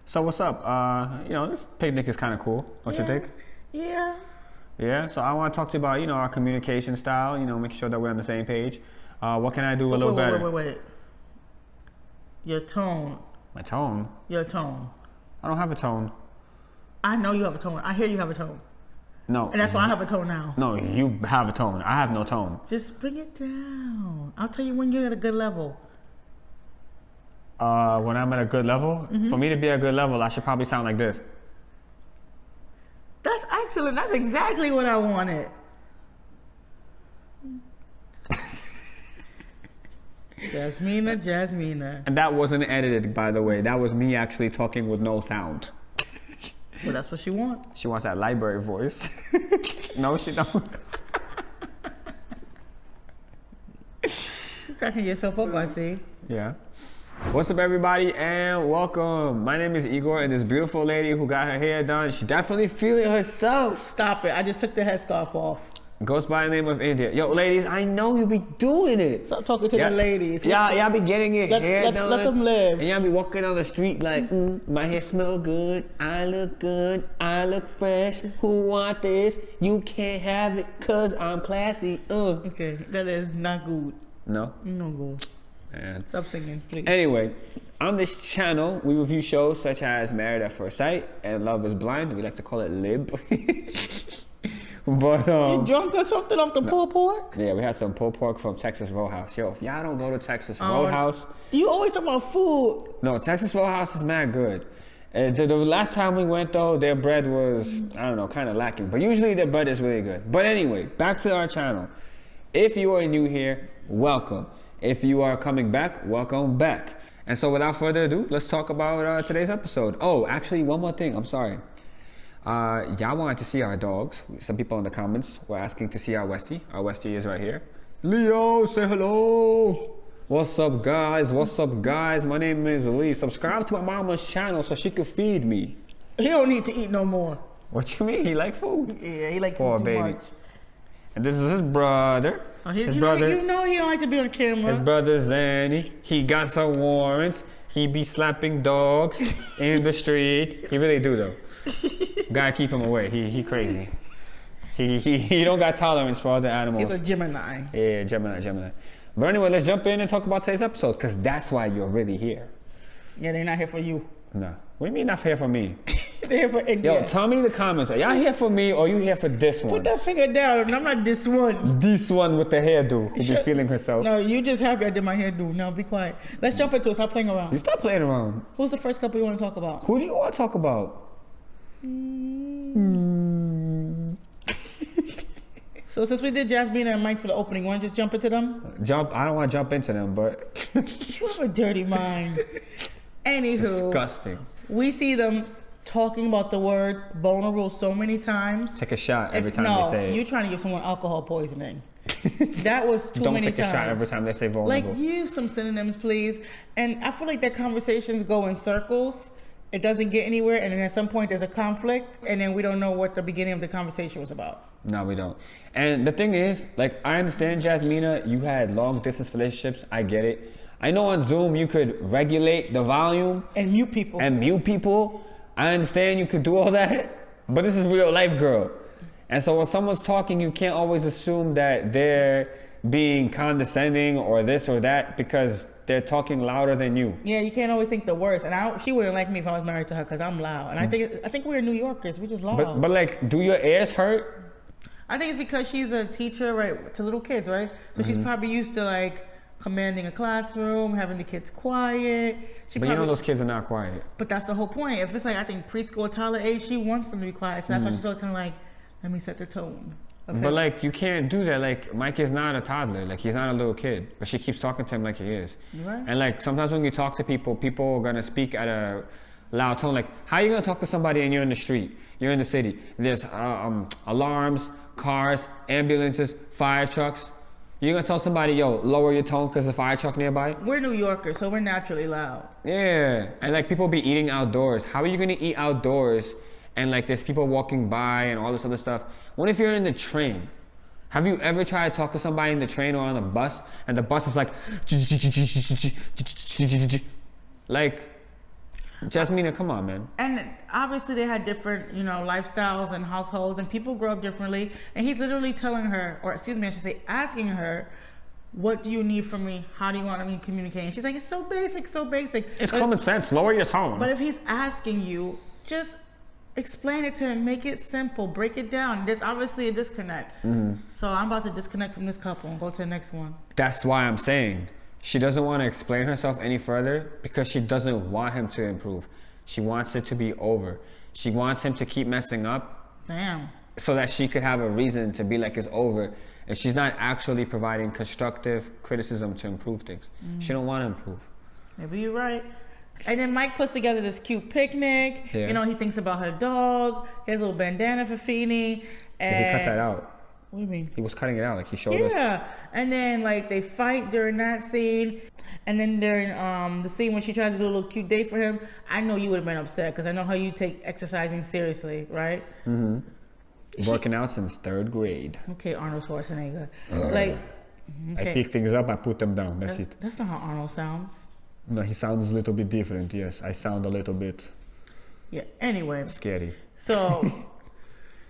So what's up? This picnic is kind of cool. Don't you think? Yeah. Yeah. So I want to talk to you about, our communication style. Making sure that we're on the same page. What can I do a little better? Wait. Your tone. My tone? Your tone. I don't have a tone. I know you have a tone. I hear you have a tone. No. And that's why I have a tone now. No, you have a tone. I have no tone. Just bring it down. I'll tell you when you're at a good level. When I'm at a good level, for me to be at a good level, I should probably sound like this. That's excellent. That's exactly what I wanted. Jasmina. And that wasn't edited, by the way. That was me actually talking with no sound. Well, that's what she wants. She wants that library voice. No, she don't. You're cracking yourself up, I see. Yeah. What's up, everybody, and welcome. My name is Igor, and this beautiful lady who got her hair done, she definitely feeling herself. Stop it. I just took the headscarf off. Goes by the name of India. Yo, ladies, I know you be doing it. Stop talking to the ladies. Y'all be getting your hair done. Let them live. And y'all be walking down the street like, my hair smell good, I look fresh. Who want this? You can't have it, cause I'm classy. Okay, that is not good. No? No good. Man. Stop singing, please. Anyway, on this channel, we review shows such as Married at First Sight and Love is Blind. We like to call it LIB. But you drunk or something off the pulled pork? Yeah, we had some pulled pork from Texas Roadhouse. Yo, if y'all don't go to Texas Roadhouse, you always talk about food. No, Texas Roadhouse is mad good. The last time we went though, their bread was, I don't know, kind of lacking. But usually their bread is really good. But anyway, back to our channel. If you are new here, welcome. If you are coming back, welcome back. And so without further ado, let's talk about today's episode. Oh, actually, one more thing. I'm sorry. Y'all wanted to see our dogs. Some people in the comments were asking to see our Westie. Our Westie is right here. Leo, say hello. What's up, guys? What's up, guys? My name is Lee. Subscribe to my mama's channel so she can feed me. He don't need to eat no more. What you mean? He like food. Yeah, he like food too much. And this is his brother. His brother. You know he don't like to be on camera. His brother Zanny. He got some warrants. He be slapping dogs in the street. He really do though. Gotta keep him away. He crazy. He don't got tolerance for other animals. He's a Gemini. Yeah, Gemini. But anyway, let's jump in and talk about today's episode, because that's why you're really here. Yeah, they're not here for you. No. What do you mean not here for me? They're here for India. Yo, tell me in the comments, are y'all here for me or you here for this one? Put that finger down. I'm not this one. This one with the hairdo who be feeling herself. No, you just happy I did my hairdo. Now be quiet. Let's jump into it. Stop playing around. You stop playing around. Who's the first couple you want to talk about? Who do you want to talk about? So since we did Jasmina and Mike for the opening, want to just jump into them? I don't want to jump into them, but... You have a dirty mind. Anywho. Disgusting. We see them talking about the word vulnerable so many times. Take a shot every time they say it. No, you're trying to give someone alcohol poisoning. That was too many times. Don't take a shot every time they say vulnerable. Like, use some synonyms, please. And I feel like that conversations go in circles. It doesn't get anywhere, and then at some point there's a conflict, and then we don't know what the beginning of the conversation was about. No, we don't. And the thing is, like, I understand, Jasmina, you had long distance relationships. I get it. I know on Zoom you could regulate the volume. And mute people. I understand you could do all that, but this is real life, girl. And so when someone's talking, you can't always assume that they're being condescending or this or that because they're talking louder than you. Yeah, you can't always think the worst. And she wouldn't like me if I was married to her because I'm loud. And I think we're New Yorkers. We're just loud. But like, do your ears hurt? I think it's because she's a teacher, right, to little kids, right? So she's probably used to like commanding a classroom, having the kids quiet. But you know those kids are not quiet. But that's the whole point. If it's like, I think preschool, toddler age, she wants them to be quiet. So that's why she's always kind of like, let me set the tone. But like, you can't do that. Like, Mike is not a toddler. Like, he's not a little kid. But she keeps talking to him like he is. Right. And like, sometimes when you talk to people, people are gonna speak at a loud tone. Like, how are you gonna talk to somebody and you're in the street? You're in the city. There's alarms, cars, ambulances, fire trucks. You're gonna tell somebody, yo, lower your tone because there's a fire truck nearby? We're New Yorkers, so we're naturally loud. Yeah. And like, people be eating outdoors. How are you gonna eat outdoors and like there's people walking by and all this other stuff? What if you're in the train? Have you ever tried to talk to somebody in the train or on the bus and the bus is like, Like, Jasmina, come on, man. And obviously they had different, lifestyles and households, and people grow up differently. And he's literally telling her, or excuse me, I should say, asking her, what do you need from me? How do you want me to communicate? And she's like, it's so basic, so basic. It's common sense. Lower your tone. But if he's asking you, just explain it to him. Make it simple. Break it down. There's obviously a disconnect. So I'm about to disconnect from this couple and go to the next one. That's why I'm saying she doesn't want to explain herself any further because she doesn't want him to improve. She wants it to be over. She wants him to keep messing up. Damn. So that she could have a reason to be like, it's over. And she's not actually providing constructive criticism to improve things. She don't want to improve. Maybe you're right. And then Mike puts together this cute picnic. Yeah. He thinks about her dog. He has a little bandana for Feeny. And He cut that out. What do you mean? He was cutting it out, like he showed us. Yeah. And then they fight during that scene. And then during the scene when she tries to do a little cute date for him, I know you would have been upset because I know how you take exercising seriously, right? Working out since 3rd grade. Okay, Arnold Schwarzenegger. Okay. I pick things up, I put them down. That's it. That's not how Arnold sounds. No, he sounds a little bit different. Yes, I sound a little bit Yeah. Anyway. scary. So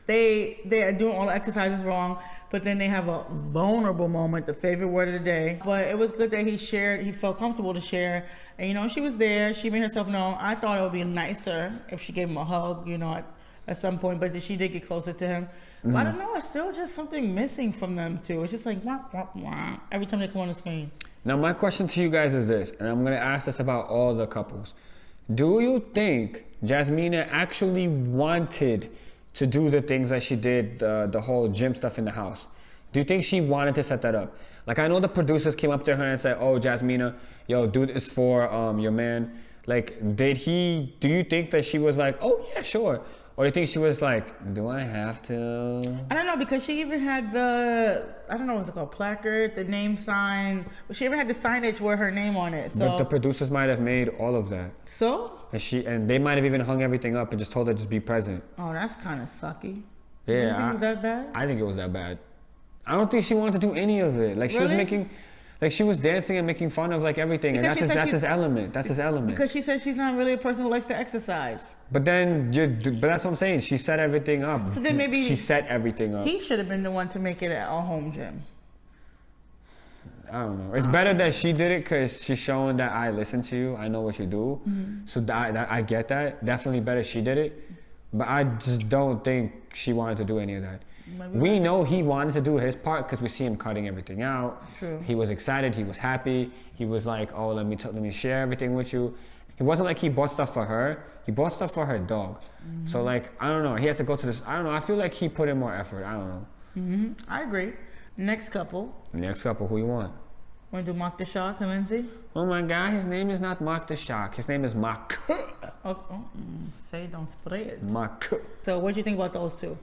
they are doing all the exercises wrong, but then they have a vulnerable moment, the favorite word of the day. But it was good that he felt comfortable to share. And she was there. She made herself known. I thought it would be nicer if she gave him a hug, at some point, but she did get closer to him. But I don't know, it's still just something missing from them too. It's just like wah, wah, wah, every time they come on the screen. Now my question to you guys is this, and I'm gonna ask this about all the couples. Do you think Jasmina actually wanted to do the things that she did, the whole gym stuff in the house? Do you think she wanted to set that up? Like, I know the producers came up to her and said, oh, Jasmina, yo, do this for your man. Like, do you think that she was like, oh yeah, sure? Or do you think she was like, do I have to? I don't know, because she even had what's it called, placard, the name sign. She even had the signage with her name on it. So But the producers might have made all of that. So? And they might have even hung everything up and just told her to just be present. Oh, that's kind of sucky. Yeah. You think it was that bad? I think it was that bad. I don't think she wanted to do any of it. Like, she was Really? making, like, she was dancing and making fun of like everything. Because and that's his element. That's his element. Because she said she's not really a person who likes to exercise. But that's what I'm saying. She set everything up. So then maybe she set everything up. He should have been the one to make it a home gym. I don't know. It's better that she did it because she's showing that I listen to you. I know what you do. So I get that. Definitely better she did it. But I just don't think she wanted to do any of that. We know he wanted to do his part because we see him cutting everything out. True. He was excited. He was happy. He was like, oh, let me share everything with you. It wasn't like he bought stuff for her. He bought stuff for her dog. So like, I don't know. He had to go to this. I don't know. I feel like he put in more effort. I don't know. I agree. Next couple. Who you want? Want to do Mark the Shark and Lindsey? Oh my God, his name is not Mark the Shark. His name is Mark. Say don't spread. Mark. So what do you think about those two?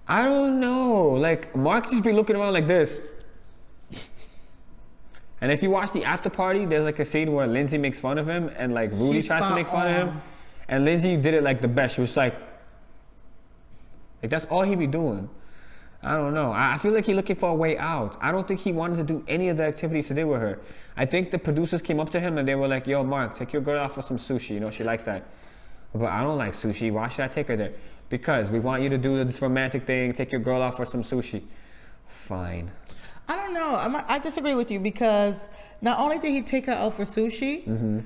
I don't know. Like, Mark just be looking around like this. And if you watch the after party, there's like a scene where Lindsey makes fun of him and like Rudy tries to make fun of him. And Lindsey did it like the best. She was like that's all he be doing. I don't know. I feel like he's looking for a way out. I don't think he wanted to do any of the activities he did with her. I think the producers came up to him and they were like, yo, Mark, take your girl out for some sushi. She likes that. But I don't like sushi. Why should I take her there? Because we want you to do this romantic thing, take your girl out for some sushi. Fine. I don't know. I disagree with you because not only did he take her out for sushi,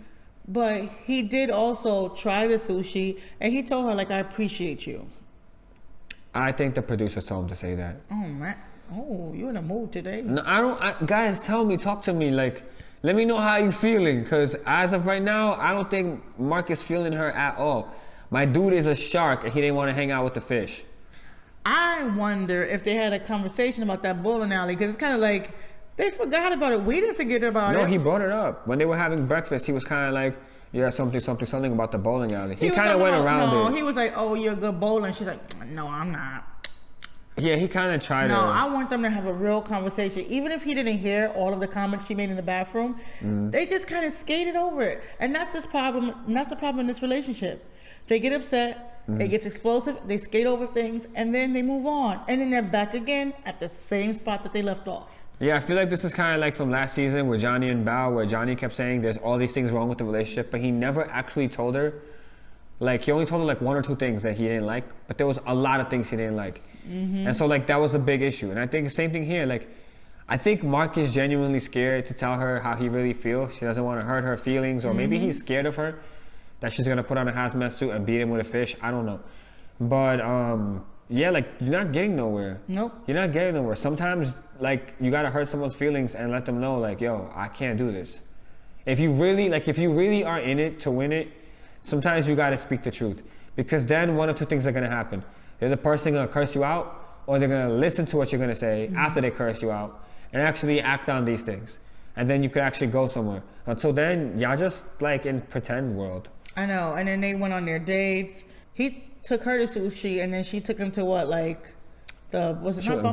but he did also try the sushi and he told her, like, I appreciate you. I think the producers told him to say that. Oh, man. Oh, you in a mood today? No, guys, talk to me. Like, let me know how you feeling. Because as of right now, I don't think Mark is feeling her at all. My dude is a shark and he didn't want to hang out with the fish. I wonder if they had a conversation about that bowling alley because it's kind of like they forgot about it. We didn't forget about it. No, he brought it up. When they were having breakfast, he was kind of like, yeah, something about the bowling alley. He kind of went around it. No, he was like, oh, you're a good bowler. And she's like, no, I'm not. Yeah, he kind of tried to. No, I want them to have a real conversation. Even if he didn't hear all of the comments she made in the bathroom, they just kind of skated over it. And that's this problem. And that's the problem in this relationship. They get upset, it gets explosive, they skate over things, and then they move on. And then they're back again at the same spot that they left off. Yeah, I feel like this is kind of like from last season with Johnny and Bao, where Johnny kept saying there's all these things wrong with the relationship, but he never actually told her. Like, he only told her like 1 or 2 things that he didn't like, but there was a lot of things he didn't like. And so like that was a big issue. And I think the same thing here. Like, I think Mark is genuinely scared to tell her how he really feels. She doesn't want to hurt her feelings, or maybe he's scared of her, that she's gonna put on a hazmat suit and beat him with a fish. I don't know. But yeah, like, you're not getting nowhere. Nope. You're not getting nowhere. Sometimes, like, you gotta hurt someone's feelings and let them know, like, yo, I can't do this. If you really are in it to win it, sometimes you gotta speak the truth. Because then 1 of 2 things are gonna happen. They're the person gonna curse you out, or they're gonna listen to what you're gonna say after they curse you out and actually act on these things. And then you could actually go somewhere. Until then, y'all just like in pretend world. I know. And then they went on their dates. He took her to sushi, and then she took him to what, like the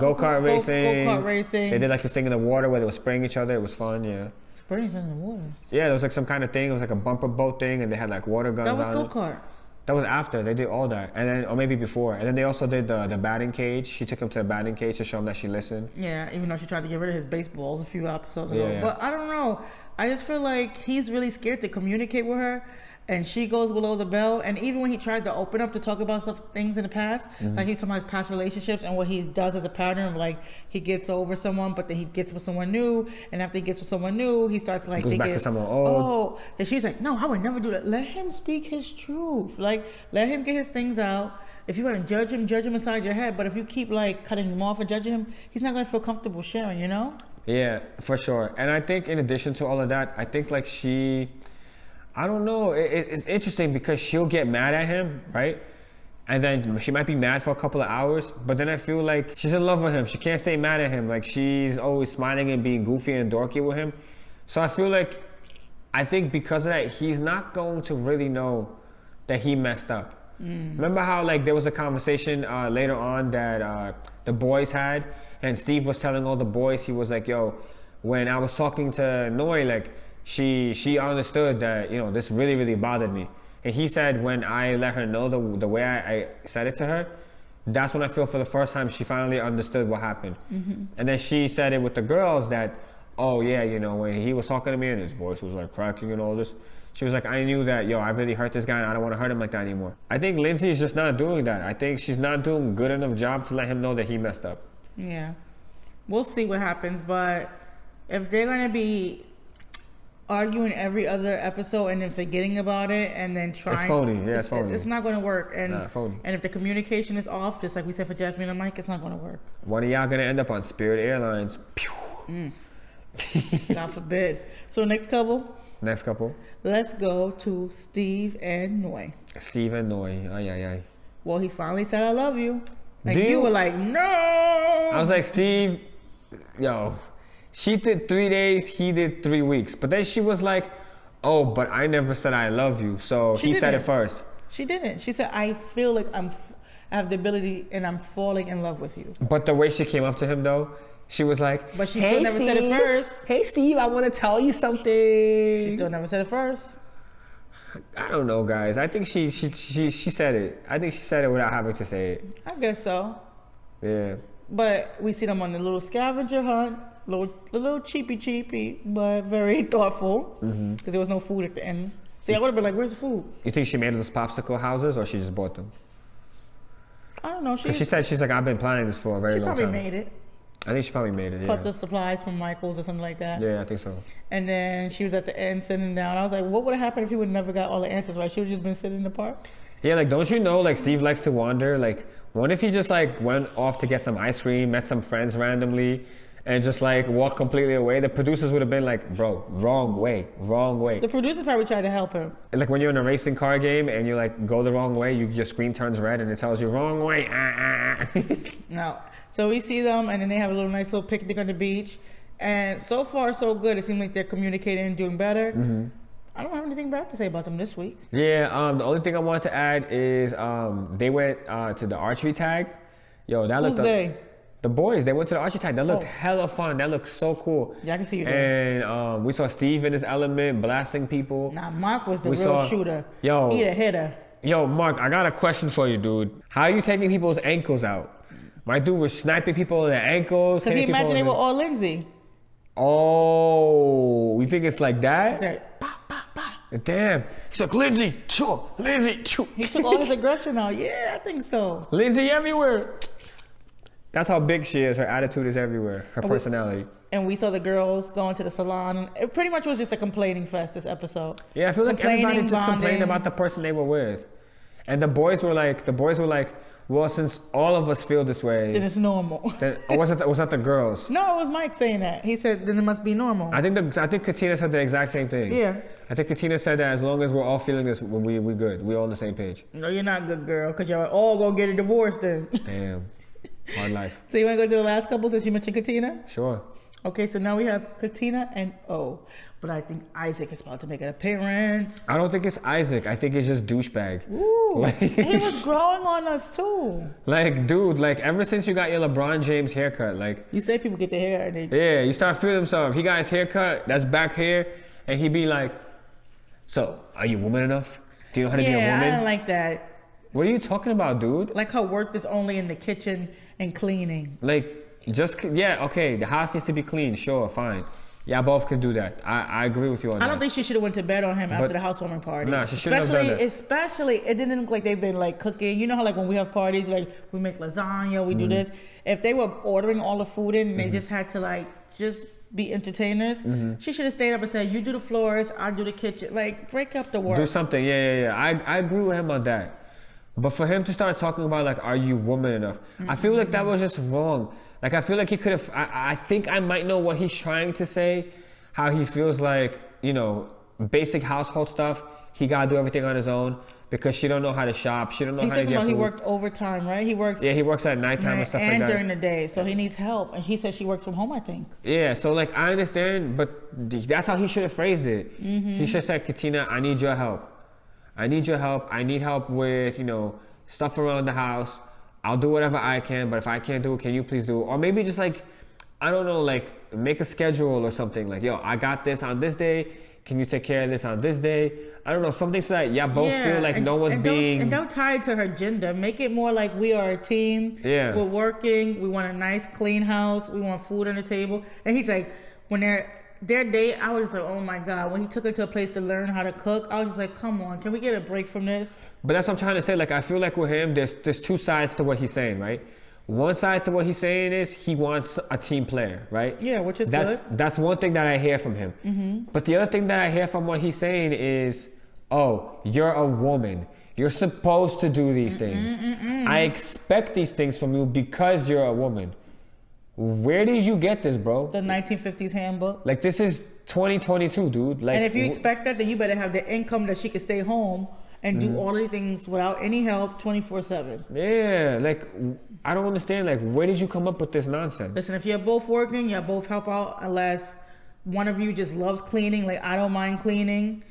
go-kart racing. Go-kart racing. They did like this thing in the water where they were spraying each other. It was fun, yeah. Spraying each other in the water. Yeah, there was like some kind of thing. It was like a bumper boat thing, and they had like water guns on it. That was go-kart. That was after. They did all that. And then, or maybe before. And then they also did the batting cage. She took him to the batting cage to show him that she listened. Yeah, even though she tried to get rid of his baseballs a few episodes ago. Yeah. But I don't know. I just feel like he's really scared to communicate with her, and she goes below the belt. And even when he tries to open up to talk about some things in the past, like he's talking about his past relationships and what he does as a pattern of, like, he gets over someone, but then he gets with someone new, and after he gets with someone new, he starts like goes back to someone old. Oh, and she's like, no, I would never do that. Let him speak his truth. Like, let him get his things out. If you want to judge him inside your head. But if you keep like cutting him off and judging him, he's not going to feel comfortable sharing, you know? Yeah, for sure. And I think in addition to all of that, I think like I don't know, it's interesting because she'll get mad at him, right? And then she might be mad for a couple of hours, but then I feel like she's in love with him. She can't stay mad at him. Like, she's always smiling and being goofy and dorky with him. So I think because of that, he's not going to really know that he messed up. Remember how like there was a conversation later on that the boys had, and Steve was telling all the boys, he was like, yo, when I was talking to Noi, like, she understood that, you know, this really, really bothered me. And he said when I let her know the way I said it to her, that's when I feel for the first time she finally understood what happened. And then she said it with the girls that, oh yeah, you know, when he was talking to me and his voice was like cracking and all this, she was like, I knew that, yo, I really hurt this guy and I don't want to hurt him like that anymore. I think Lindsey is just not doing that. I think she's not doing a good enough job to let him know that he messed up. Yeah. We'll see what happens, but if they're going to be arguing every other episode and then forgetting about it and then trying... It's phony. Yeah, it's phony. It's not going to work. And, phony. And if the communication is off, just like we said for Jasmina and Mike, it's not going to work. One of y'all going to end up on Spirit Airlines. God forbid. So next couple, let's go to Steve and Noi. Steve and Noi. Ay. Well, he finally said, I love you. And you were like, no. I was like, Steve, yo, she did 3 days, he did 3 weeks. But then she was like, oh, but I never said I love you. So he said it first. She didn't. She said, I feel like I have the ability and I'm falling in love with you. But the way she came up to him, though, she was like, but she still never said it first. Hey, Steve, I want to tell you something. She still never said it first. I don't know, guys. I think she said it. I think she said it without having to say it. I guess so. Yeah. But we see them on the little scavenger hunt. A little cheapy, but very thoughtful. Because there was no food at the end. See, I would have been like, where's the food? You think she made those popsicle houses or she just bought them? I don't know. She said, she's like, I've been planning this for a very long time. She probably made it. I think she probably made it, yeah. Cut the supplies from Michael's or something like that. Yeah, I think so. And then she was at the end sitting down. I was like, what would have happened if he would have never got all the answers right? She would have just been sitting in the park? Yeah, like, don't you know, like, Steve likes to wander? Like, what if he just, like, went off to get some ice cream, met some friends randomly, and just, like, walked completely away? The producers would have been like, bro, wrong way. The producers probably tried to help him. Like, when you're in a racing car game and you, like, go the wrong way, your screen turns red and it tells you, wrong way, No. So we see them, and then they have a nice little picnic on the beach. And so far, so good. It seems like they're communicating and doing better. I don't have anything bad to say about them this week. Yeah, the only thing I wanted to add is they went to the archery tag. Yo, that looked... Who's they? The boys, they went to the archery tag. That looked hella fun. That looked so cool. Yeah, I can see you there. And we saw Steve in his element, blasting people. Nah, Mark was the real shooter. Yo. He a hitter. Yo, Mark, I got a question for you, dude. How are you taking people's ankles out? My dude was sniping people in their ankles. Because he imagined they were all Lindsey. Oh, you think it's like that? He said, bah, bah, bah. Damn. He's like, Lindsey, choo, Lindsey, choo. He took all his aggression out. Yeah, I think so. Lindsey everywhere. That's how big she is. Her attitude is everywhere. Her personality. And we saw the girls going to the salon. It pretty much was just a complaining fest this episode. Yeah, I feel like everybody just complained about the person they were with. And the boys were like, well, since all of us feel this way, then it's normal. Or was that the girls? No, it was Mike saying that. He said, then it must be normal. I think Katina said the exact same thing. Yeah. I think Katina said that as long as we're all feeling this, we good. We're all on the same page. No, you're not good, girl, because y'all all gonna get a divorce then. Damn. Hard life. So you want to go to the last couple since you mentioned Katina? Sure. Okay, so now we have Katina and O. But I think ISACC is about to make an appearance. I don't think it's ISACC. I think it's just douchebag. Ooh. Like, he was growing on us too. Like, dude, like ever since you got your LeBron James haircut, like. You say people get their hair and they. Yeah, you start feeling himself. He got his haircut, that's back here, and he be like, so, are you woman enough? Do you know how to be a woman? Yeah, I don't like that. What are you talking about, dude? Like her work is only in the kitchen and cleaning. Like, okay, the house needs to be clean, sure, fine. Yeah, both can do that. I agree with you on that. I don't think she should have went to bed on him after the housewarming party. Nah, she shouldn't have done that. Especially, it didn't look like they've been like cooking. You know how like when we have parties, like we make lasagna, we do this. If they were ordering all the food in and they just had to like just be entertainers, she should have stayed up and said, you do the floors, I do the kitchen. Like, break up the work. Do something, yeah. I agree with him on that. But for him to start talking about like, are you woman enough? I feel like that was just wrong. Like, I feel like he could have, I think I might know what he's trying to say, how he feels like, you know, basic household stuff, he got to do everything on his own because she don't know how to shop, she don't know how to get food. He worked overtime, right? He works at nighttime and stuff like that. And during the day, so he needs help. And he said she works from home, I think. Yeah, so like, I understand, but that's how he should have phrased it. He should have said, Katina, I need your help. I need your help. I need help with, you know, stuff around the house. I'll do whatever I can, but if I can't do it, can you please do it? Or maybe just like, I don't know, like make a schedule or something. Like, yo, I got this on this day. Can you take care of this on this day? I don't know, something so that y'all both feel like no one's being... And don't tie it to her gender. Make it more like we are a team. Yeah. We're working. We want a nice, clean house. We want food on the table. And he's like, when their date, I was like, oh my God. When he took her to a place to learn how to cook, I was just like, come on, can we get a break from this? But that's what I'm trying to say. Like, I feel like with him, there's two sides to what he's saying, right? One side to what he's saying is he wants a team player, right? Yeah, which is good. That's one thing that I hear from him. But the other thing that I hear from what he's saying is, oh, you're a woman. You're supposed to do these things. I expect these things from you because you're a woman. Where did you get this, bro? The 1950s handbook. Like, this is 2022, dude. Like, and if you expect that, then you better have the income that she could stay home and do all of these things without any help 24/7. Yeah, like, I don't understand. Like, where did you come up with this nonsense? Listen, if you're both working, you both help out unless one of you just loves cleaning. Like, I don't mind cleaning.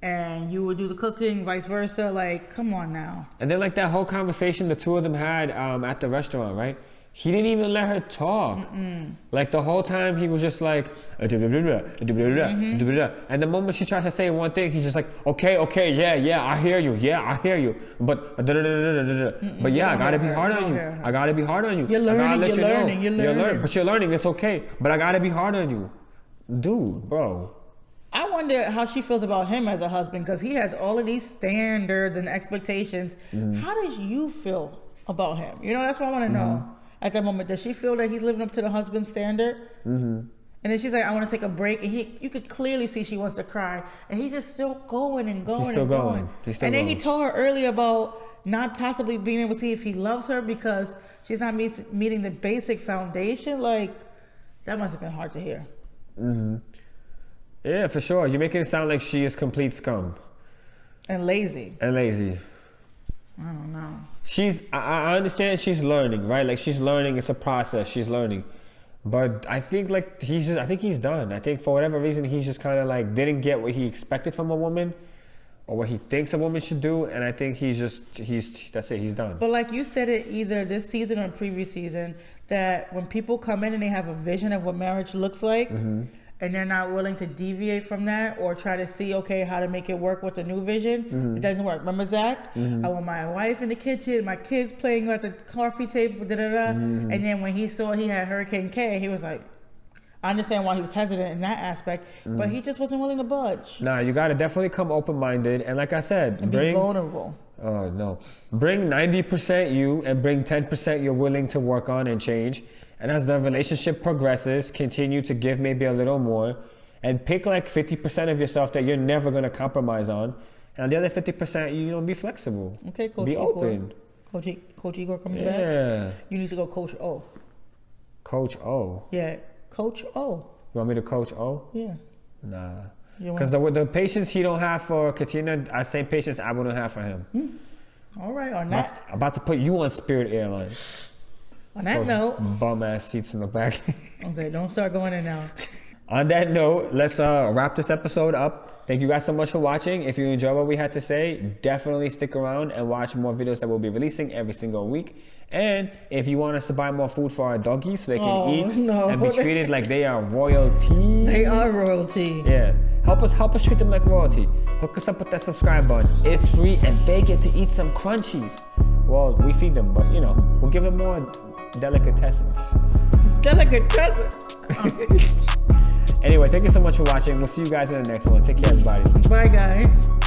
And you would do the cooking, vice versa. Like, come on now. And then, like, that whole conversation the two of them had at the restaurant, right? He didn't even let her talk. Like, the whole time he was just like, and the moment she tried to say one thing, he's just like, okay, yeah, I hear you, but yeah, I gotta be hard on you. You're learning. But you're learning, it's okay, but I gotta be hard on you. Dude, bro. I wonder how she feels about him as a husband, because he has all of these standards and expectations. How does you feel about him? You know, that's what I want to know. At that moment, does she feel that he's living up to the husband's standard? And then she's like, I want to take a break. And you could clearly see she wants to cry. And he's just still going and going. He's still going. And then he told her earlier about not possibly being able to see if he loves her because she's not meeting the basic foundation. Like, that must have been hard to hear. Yeah, for sure. You're making it sound like she is complete scum. And lazy. I don't know. I understand she's learning, right? Like, she's learning, it's a process, she's learning. But I think like he's done. I think for whatever reason, he's just kind of like didn't get what he expected from a woman or what he thinks a woman should do. And I think that's it, he's done. But like you said it either this season or previous season, that when people come in and they have a vision of what marriage looks like, and they're not willing to deviate from that or try to see, okay, how to make it work with the new vision, it doesn't work. Remember Zach? I want my wife in the kitchen, my kids playing at the coffee table, and then when he saw he had Hurricane K, he was like, I understand why he was hesitant in that aspect, but he just wasn't willing to budge. Nah, you gotta definitely come open-minded, and like I said, And be vulnerable. Oh no, bring 90% you and bring 10% you're willing to work on and change. And as the relationship progresses, continue to give maybe a little more, and pick like 50% of yourself that you're never gonna compromise on, and the other 50%, you know, be flexible. Okay, Coach Be Igor. open. Coach Igor coming back. Yeah. You need to go Coach O. Coach O. Yeah, Coach O. You want me to coach O? Yeah. Nah. You Because the patience he don't have for Katina, I same patience I wouldn't have for him. All right. On that. About to put you on Spirit Airlines. On that Those note. bum ass seats in the back. Okay, don't start going in now. On that note, let's wrap this episode up. Thank you guys so much for watching. If you enjoy what we had to say, definitely stick around and watch more videos that we'll be releasing every single week. And if you want us to buy more food for our doggies so they can eat and be treated like they are royalty. They are royalty. Yeah. Help us treat them like royalty. Hook us up with that subscribe button. It's free and they get to eat some crunchies. Well, we feed them, but you know, we'll give them more delicatessens. Delicatessens. Anyway, thank you so much for watching. We'll see you guys in the next one. Take care, everybody. Bye, guys.